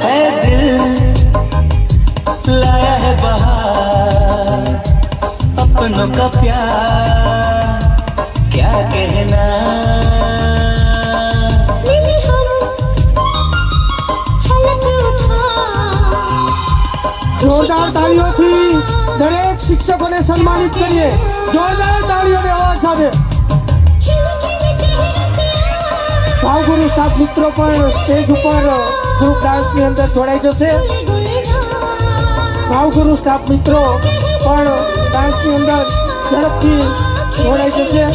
है दिल लाया है बहार अपनों का प्यार क्या कहना જોરદાર તાળીઓથી દરેક શિક્ષકોને સન્માનિત કરીએ જોરદાર તાળીઓને અવાજ સાથે ભાવગુરુ સ્ટાફ મિત્રો પણ સ્ટેજ ઉપર ગ્રુપ ડાન્સની અંદર જોડાઈ જશે ભાવગુરુ સ્ટાફ મિત્રો પણ ડાન્સની અંદર ઝડપથી જોડાઈ જશે